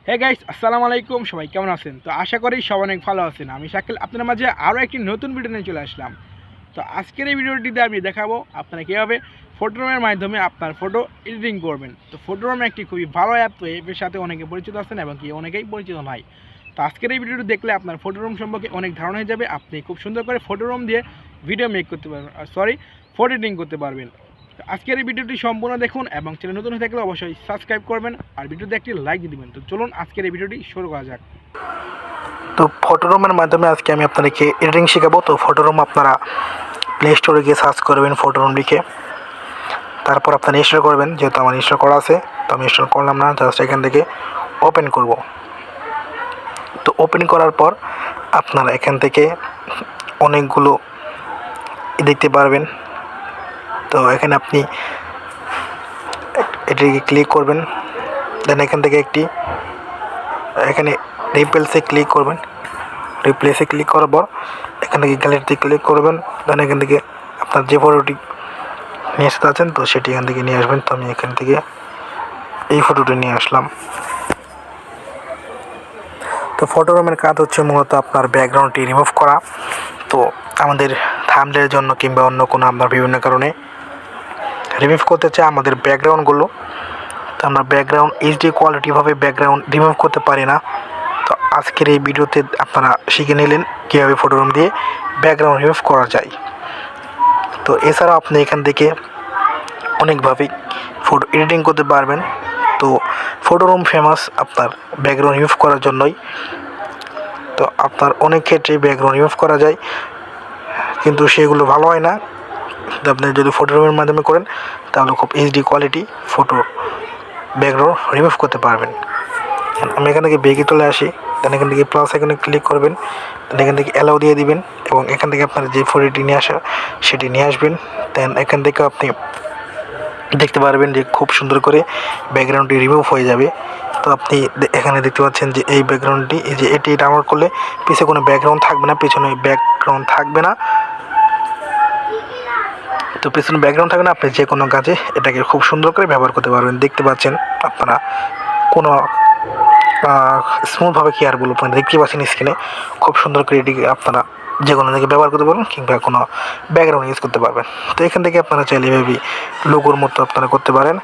Hey guys, আসসালামু আলাইকুম। সবাই কেমন আছেন? তো আশা করি সবাই অনেক ভালো আছেন। আমি শাকিল আপনাদের মাঝে আরও একটি নতুন ভিডিও নিয়ে চলে আসলাম। তো আজকের এই ভিডিওটিতে আমি দেখাবো আপনারা কীভাবে ফটোরুমের মাধ্যমে আপনার ফটো এডিটিং করবেন। তো ফটোরুম একটি খুবই ভালো অ্যাপ, তো অ্যাপের সাথে অনেকে পরিচিত আছেন এবং কি অনেকেই পরিচিত নয়। তো আজকের এই ভিডিওটি দেখলে আপনার ফটোরুম সম্পর্কে অনেক ধারণা হয়ে যাবে। আপনি খুব সুন্দর করে ফটোরুম দিয়ে ভিডিও মেক করতে পারবেন, ফটো এডিটিং করতে পারবেন। আজকের এই ভিডিওটি সম্পূর্ণ দেখুন এবং চ্যানেল নতুন হয়ে থাকলে অবশ্যই সাবস্ক্রাইব করবেন আর ভিডিওতে একটি লাইক দিয়ে দেবেন। তো চলুন আজকের এই ভিডিওটি শুরু করা যাক। তো ফটোরুমের মাধ্যমে আজকে আমি আপনাদেরকে এডিটিং শেখাবো। তো ফটোরুম আপনারা প্লে স্টোরে গিয়ে সার্চ করবেন ফটোরুম লিখে, তারপর আপনারা ইনস্টল করবেন। যেহেতু আমার ইনস্টল করা আছে তো আমি ইনস্টল করলাম না, জাস্ট এখান থেকে ওপেন করব। তো ওপেন করার পর আপনারা এখান থেকে অনেকগুলো দেখতে পারবেন। তো এখানে আপনি এটিকে ক্লিক করবেন, দেন এখান থেকে এখানে রিপ্লেসে ক্লিক করবেন। রিপ্লেসে ক্লিক করার পর এখান থেকে গ্যালারিতে ক্লিক করবেন, দেন এখান থেকে আপনার যে ফটোটি নিয়ে আসতে আছেন তো সেটি এখান থেকে নিয়ে আসবেন। তো আমি এখান থেকে এই ফটোটি নিয়ে আসলাম। তো ফটোরুমের কাজ হচ্ছে মূলত আপনার ব্যাকগ্রাউন্ডটি রিমুভ করা। তো আমাদের থাম্বনেলের জন্য কিংবা অন্য কোনো আপনার বিভিন্ন কারণে রিমুভ করতে চাই আমাদের ব্যাকগ্রাউন্ডগুলো, তো আমরা ব্যাকগ্রাউন্ড এইচডি কোয়ালিটিভাবে ব্যাকগ্রাউন্ড রিমুভ করতে পারি না। তো আজকের এই ভিডিওতে আপনারা শিখে নিলেন কীভাবে ফটোরুম দিয়ে ব্যাকগ্রাউন্ড রিমুভ করা যায়। তো এছাড়াও আপনি এখান থেকে অনেকভাবেই ফটো এডিটিং করতে পারবেন। তো ফটোরুম ফেমাস আপনার ব্যাকগ্রাউন্ড রিমুভ করার জন্যই। তো আপনার অনেক ক্ষেত্রেই ব্যাকগ্রাউন্ড রিমুভ করা যায়, কিন্তু সেগুলো ভালো হয় না। তো আপনি যদি ফটোরুমের মাধ্যমে করেন তাহলে খুব HD quality photo background remove করতে পারবেন। আমি এখান থেকে বেগে চলে আসি, দেন এখান থেকে প্লাস এখানে ক্লিক করবেন, দেন এখান থেকে অ্যালাউ দিয়ে দিবেন এবং এখান থেকে আপনার যে ফটোটি নিয়ে আসা সেটি নিয়ে আসবেন। দেন এখান থেকে আপনি দেখতে পারবেন যে খুব সুন্দর করে ব্যাকগ্রাউন্ডটি রিমুভ হয়ে যাবে। তো আপনি এখানে দেখতে পাচ্ছেন যে এই ব্যাকগ্রাউন্ডটি, এই যে এটি ডাউনলোড করলে পিছনে কোনো ব্যাকগ্রাউন্ড থাকবে না, পিছনে ব্যাকগ্রাউন্ড থাকবে না। তো পিছনে ব্যাকগ্রাউন্ড থাকবে না, আপনি যে কোনো কাজে এটাকে খুব সুন্দর করে ব্যবহার করতে পারবেন। দেখতে পাচ্ছেন আপনারা কোনো স্মুথভাবে কেয়ারগুলো আপনারা দেখতে পাচ্ছেন স্ক্রিনে, খুব সুন্দর করে এটিকে আপনারা যে কোনো জায়গায় ব্যবহার করতে পারবেন কিংবা কোনো ব্যাকগ্রাউন্ড ইউজ করতে পারবেন। তো এখান থেকে আপনারা চাইলে এভাবেই লোগোর মতো আপনারা করতে পারেন।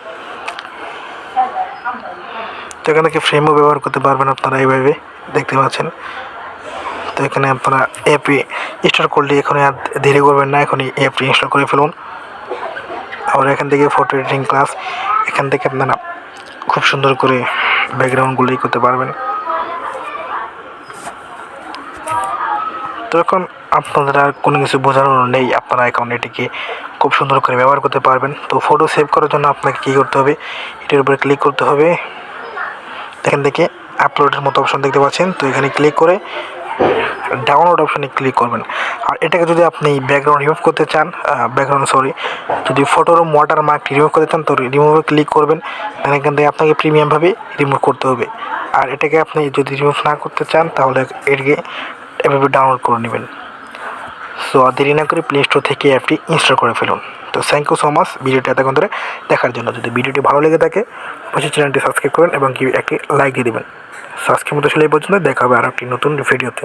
তো এখান থেকে ফ্রেমও ব্যবহার করতে পারবেন আপনারা এইভাবে দেখতে পাচ্ছেন। তো এখানে আপনারা অ্যাপটি ইনস্টল করলে এখন আর দেরি করবেন না, এখনই অ্যাপটি ইনস্টল করে ফেলুন। আবার এখান থেকে ফটো এডিটিং ক্লাস, এখান থেকে আপনারা খুব সুন্দর করে ব্যাকগ্রাউন্ডগুলোই করতে পারবেন। তো এখন আপনাদের আর কোনো কিছু বোঝানোর নেই, আপনারা এখন এটিকে খুব সুন্দর করে ব্যবহার করতে পারবেন। তো ফটো সেভ করার জন্য আপনাকে কী করতে হবে, এটির উপরে ক্লিক করতে হবে। এখান থেকে আপলোডের মতো অপশন দেখতে পাচ্ছেন, তো এখানে ক্লিক করে ডাউনলোড অপশানে ক্লিক করবেন। আর এটাকে যদি আপনি ব্যাকগ্রাউন্ড রিমুভ করতে চান, যদি ফটোরুম ওয়াটারমার্ক রিমুভ করতে চান তো রিমুভে ক্লিক করবেন। এখান থেকে আপনাকে প্রিমিয়ামভাবে রিমুভ করতে হবে। আর এটাকে আপনি যদি রিমুভ না করতে চান তাহলে এটিকে এভাবে ডাউনলোড করে নেবেন। সো দেরি না করে প্লে স্টোর থেকে অ্যাপটি ইনস্টল করে ফেলুন। তো থ্যাংক ইউ সো মাচ ভিডিওটি এতক্ষণ ধরে দেখার জন্য। যদি ভিডিওটি ভালো লেগে থাকে অবশ্যই চ্যানেলটি সাবস্ক্রাইব করুন এবং একটি লাইক দিয়ে দেবেন। আজকের মতো আসলে এই পর্যন্ত, দেখা হবে আর একটি নতুন ভিডিওতে।